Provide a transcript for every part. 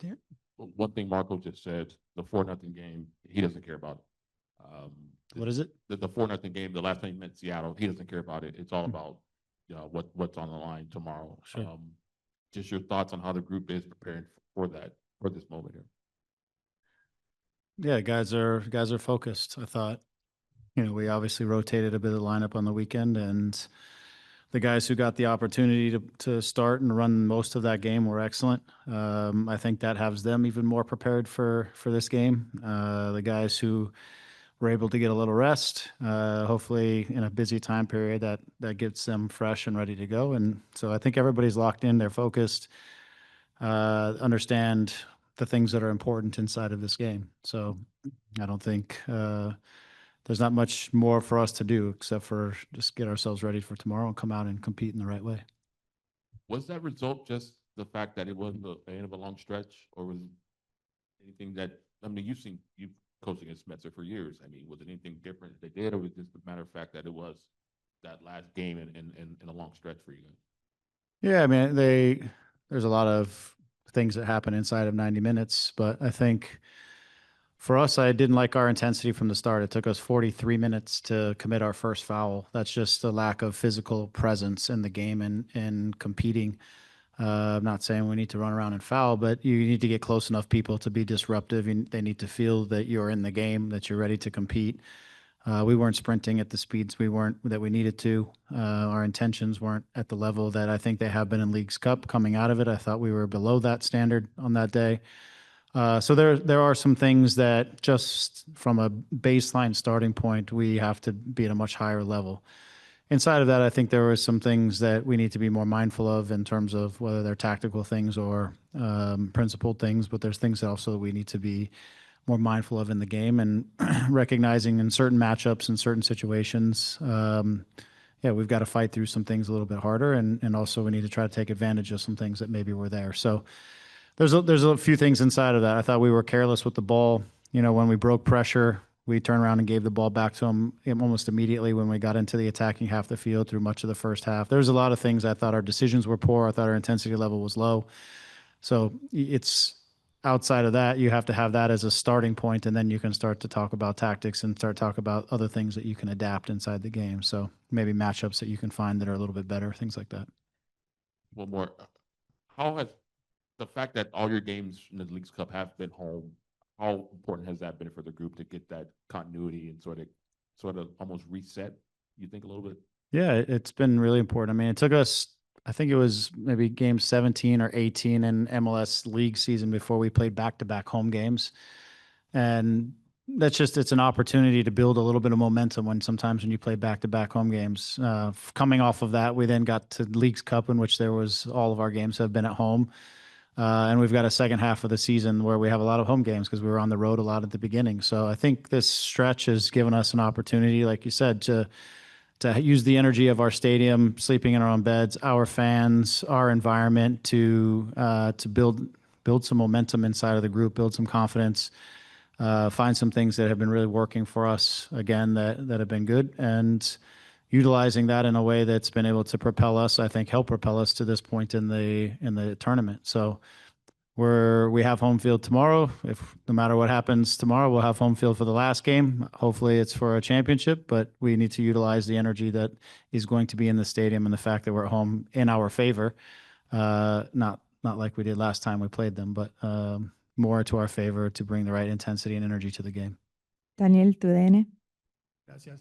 Yeah. One thing Marco just said, the 4-0 game, he doesn't care about it. What is it? The 4-0 game, the last time he met Seattle, he doesn't care about it. It's all about what's on the line tomorrow. Sure. Just your thoughts on how the group is preparing for this moment here. Yeah, guys are focused. I thought, we obviously rotated a bit of the lineup on the weekend, and the guys who got the opportunity to start and run most of that game were excellent. I think that has them even more prepared for this game. The guys who were able to get a little rest, hopefully in a busy time period, that gets them fresh and ready to go. And so I think everybody's locked in, they're focused, understand the things that are important inside of this game. So I don't think there's not much more for us to do except for just get ourselves ready for tomorrow and come out and compete in the right way. Was that result just the fact that it wasn't the end of a long stretch, or was it anything that, you've coached against Metzer for years. Was it anything different they did, or was it just a matter of fact that it was that last game in a long stretch for you guys? Yeah, there's a lot of things that happen inside of 90 minutes, but I think for us, I didn't like our intensity from the start. It took us 43 minutes to commit our first foul. That's just a lack of physical presence in the game and competing. I'm not saying we need to run around and foul, but you need to get close enough people to be disruptive. They need to feel that you're in the game, that you're ready to compete. We weren't sprinting at the speeds that we needed to. Our intentions weren't at the level that I think they have been in Leagues Cup coming out of it. I thought we were below that standard on that day. So there are some things that just from a baseline starting point, we have to be at a much higher level. Inside of that, I think there were some things that we need to be more mindful of in terms of whether they're tactical things or principled things, but there's things also that we need to be more mindful of in the game and recognizing in certain matchups and certain situations. We've got to fight through some things a little bit harder, and also we need to try to take advantage of some things that maybe were there. So there's a few things inside of that. I thought we were careless with the ball. When we broke pressure, we turned around and gave the ball back to them almost immediately when we got into the attacking half of the field through much of the first half. There's a lot of things. I thought our decisions were poor. I thought our intensity level was low. So it's outside of that, you have to have that as a starting point, and then you can start to talk about tactics and start talk about other things that you can adapt inside the game. So maybe matchups that you can find that are a little bit better, things like that. One more. How has the fact that all your games in the Leagues Cup have been home, how important has that been for the group to get that continuity and sort of almost reset, you think, a little bit? Yeah, it's been really important. It took us, I think it was maybe game 17 or 18 in MLS league season before we played back-to-back home games. And it's an opportunity to build a little bit of momentum when you play back-to-back home games. Coming off of that, we then got to Leagues Cup, in which all of our games have been at home. And we've got a second half of the season where we have a lot of home games because we were on the road a lot at the beginning. So I think this stretch has given us an opportunity, like you said, to use the energy of our stadium, sleeping in our own beds, our fans, our environment to build some momentum inside of the group, build some confidence, find some things that have been really working for us again that have been good, and utilizing that in a way that's been able to propel us, I think, help propel us to this point in the tournament. So we have home field tomorrow. If no matter what happens tomorrow, we'll have home field for the last game. Hopefully it's for a championship, but we need to utilize the energy that is going to be in the stadium and the fact that we're at home in our favor. Not like we did last time we played them, but more to our favor to bring the right intensity and energy to the game. Daniel, TUDN. Gracias.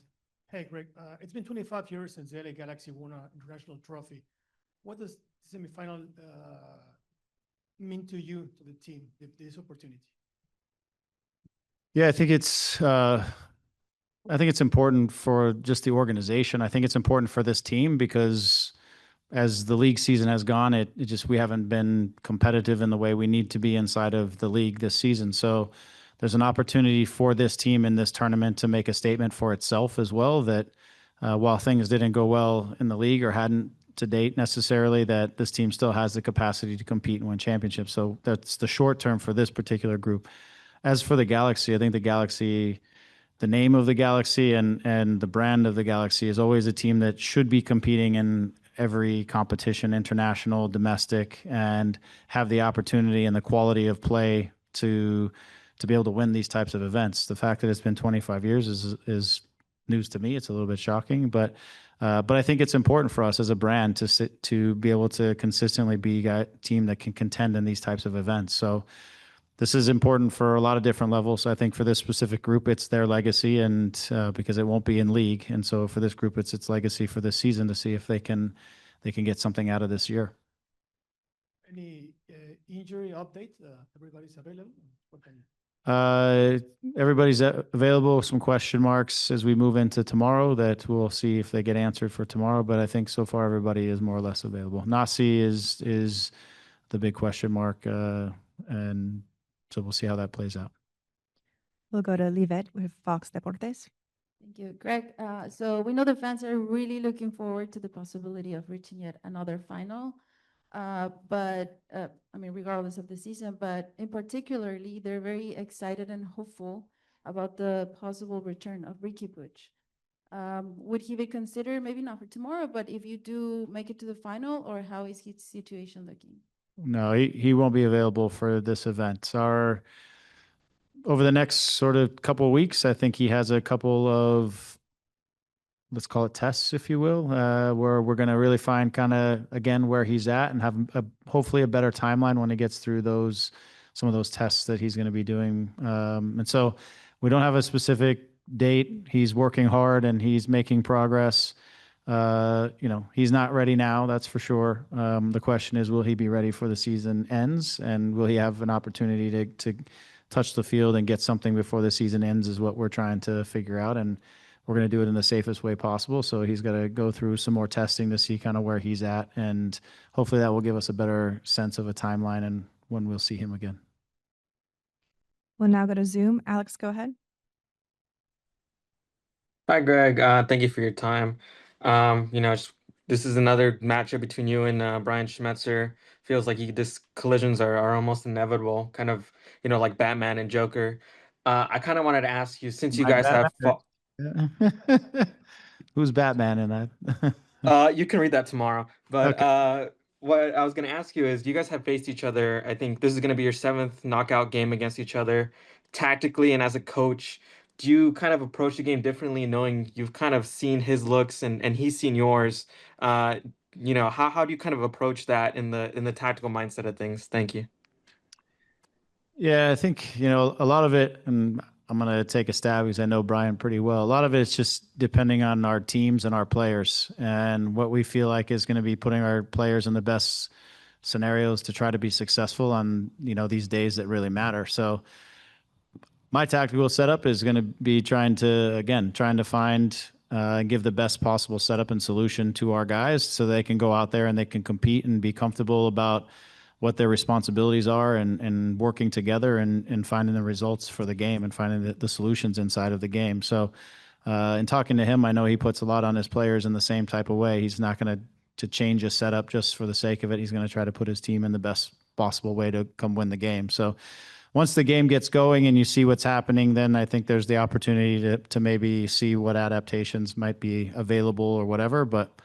Hey, Greg, it's been 25 years since the LA Galaxy won an international trophy. What does the semifinal mean to you, to the team, this opportunity? Yeah, I think it's important for just the organization. I think it's important for this team because as the league season has gone, we haven't been competitive in the way we need to be inside of the league this season. So there's an opportunity for this team in this tournament to make a statement for itself as well, that while things didn't go well in the league or hadn't to date necessarily, that this team still has the capacity to compete and win championships. So that's the short term for this particular group. As for the Galaxy, I think the name of the Galaxy and the brand of the Galaxy is always a team that should be competing every competition, international, domestic, and have the opportunity and the quality of play to be able to win these types of events. The fact that it's been 25 years is news to me. It's a little bit shocking, but I think it's important for us as a brand to be able to consistently be a team that can contend in these types of events. So this is important for a lot of different levels. I think for this specific group, it's their legacy, and because it won't be in league, and so for this group, it's its legacy for this season to see if they can get something out of this year. Any injury update? Everybody's available? What can you- Everybody's available. Some question marks as we move into tomorrow that we'll see if they get answered for tomorrow. But I think so far everybody is more or less available. Nasi is the big question mark, and so we'll see how that plays out. We'll go to Livet with Fox Deportes. Thank you, Greg. So we know the fans are really looking forward to the possibility of reaching yet another final. I mean, regardless of the season, but in particularly, they're very excited and hopeful about the possible return of Riqui Puig. Would he be considered, maybe not for tomorrow, but if you do make it to the final, or how is his situation looking? No, he won't be available for this event. Over the next sort of couple of weeks, I think he has a couple of, let's call it tests, if you will, where we're going to really find kind of, again, where he's at and have hopefully a better timeline when he gets through some of those tests that he's going to be doing. And so we don't have a specific date. He's working hard and he's making progress. He's not ready now, that's for sure. The question is, will he be ready for the season ends, and will he have an opportunity to touch the field and get something before the season ends is what we're trying to figure out. And we're going to do it in the safest way possible. So he's got to go through some more testing to see kind of where he's at. And hopefully that will give us a better sense of a timeline and when we'll see him again. We'll now go to Zoom. Alex, go ahead. Hi, Greg. Thank you for your time. This is another matchup between you and Brian Schmetzer. Feels like this collisions are almost inevitable, kind of, like Batman and Joker. I kind of wanted to ask you, since you My guys have Who's Batman in that? you can read that tomorrow. But Okay. what I was going to ask you is, you guys have faced each other. I think this is going to be your 7th knockout game against each other. Tactically and as a coach, do you kind of approach the game differently, knowing you've kind of seen his looks and he's seen yours? How do you kind of approach that in the tactical mindset of things? Thank you. Yeah, I think, a lot of it, and I'm going to take a stab because I know Brian pretty well. A lot of it's just depending on our teams and our players and what we feel like is going to be putting our players in the best scenarios to try to be successful on, these days that really matter. So my tactical setup is going to be trying to find and give the best possible setup and solution to our guys so they can go out there and they can compete and be comfortable about what their responsibilities are and working together and finding the results for the game and finding the solutions inside of the game. So in talking to him, I know he puts a lot on his players in the same type of way. He's not going to change a setup just for the sake of it. He's going to try to put his team in the best possible way to come win the game. So once the game gets going and you see what's happening, then I think there's the opportunity to maybe see what adaptations might be available or whatever. But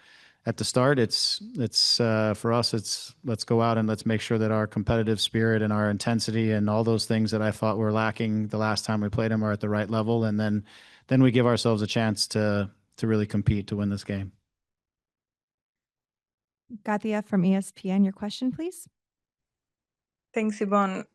at the start, it's for us, it's let's go out and let's make sure that our competitive spirit and our intensity and all those things that I thought were lacking the last time we played them are at the right level. And then we give ourselves a chance to really compete to win this game. Katia from ESPN, your question, please. Thanks, Yvonne.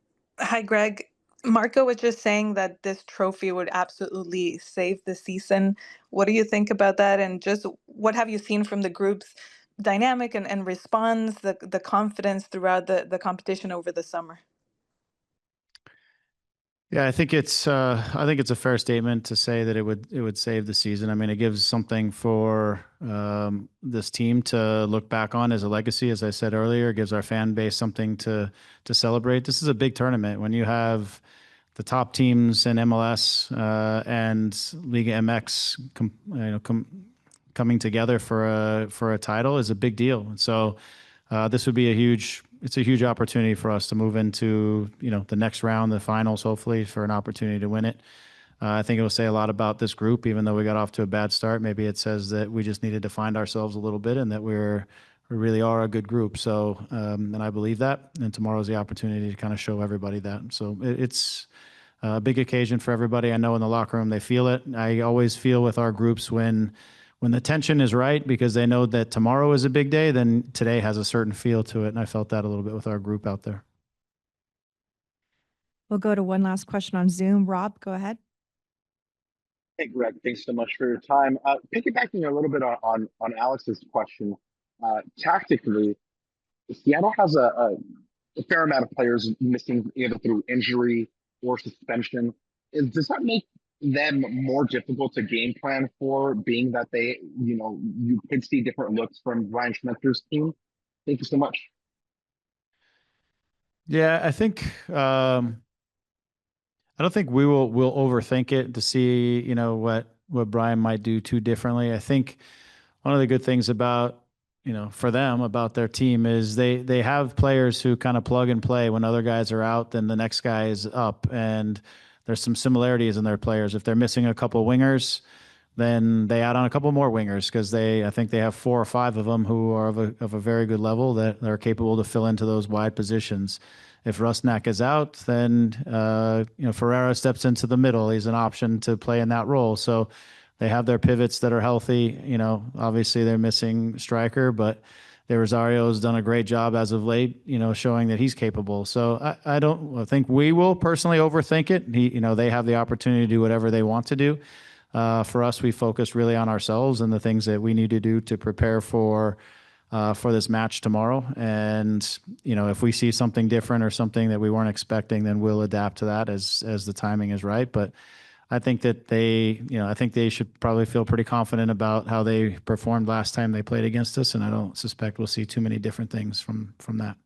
Hi, Greg. Marco was just saying that this trophy would absolutely save the season. What do you think about that? And just what have you seen from the group's dynamic and response, the confidence throughout the competition over the summer? Yeah, I think it's a fair statement to say that it would save the season. I mean, it gives something for this team to look back on as a legacy. As I said earlier, it gives our fan base something to celebrate. This is a big tournament. When you have the top teams in MLS and Liga MX coming together for a title is a big deal. And so this would be it's a huge opportunity for us to move into, the next round, the finals, hopefully, for an opportunity to win it. I think it will say a lot about this group, even though we got off to a bad start. Maybe it says that we just needed to find ourselves a little bit and that we're really are a good group. So, and I believe that. And tomorrow's the opportunity to kind of show everybody that. So it's a big occasion for everybody. I know in the locker room they feel it. I always feel with our groups when the tension is right, because they know that tomorrow is a big day, then today has a certain feel to it. And I felt that a little bit with our group out there. We'll go to one last question on Zoom. Rob, go ahead. Hey, Greg, thanks so much for your time. Piggybacking a little bit on Alex's question, tactically, Seattle has a fair amount of players missing either through injury or suspension. Does that make them more difficult to game plan for, being that you could see different looks from Ryan Schmetter's team? Thank you so much. Yeah, I think I don't think we'll overthink it to see, what Brian might do too differently. I think one of the good things about, for them, about their team is they have players who kind of plug and play. When other guys are out, then the next guy is up, and there's some similarities in their players. If they're missing a couple wingers, then they add on a couple more wingers, because I think they have 4 or 5 of them who are of a very good level that are capable to fill into those wide positions. If Rusnak is out, then Ferreira steps into the middle. He's an option to play in that role. So they have their pivots that are healthy. Obviously they're missing striker, but Rosario's done a great job as of late, showing that he's capable. So I don't think we will personally overthink it. They have the opportunity to do whatever they want to do. For us, we focus really on ourselves and the things that we need to do to prepare for this match tomorrow. And, if we see something different or something that we weren't expecting, then we'll adapt to that as the timing is right. But I think that they should probably feel pretty confident about how they performed last time they played against us. And I don't suspect we'll see too many different things from that.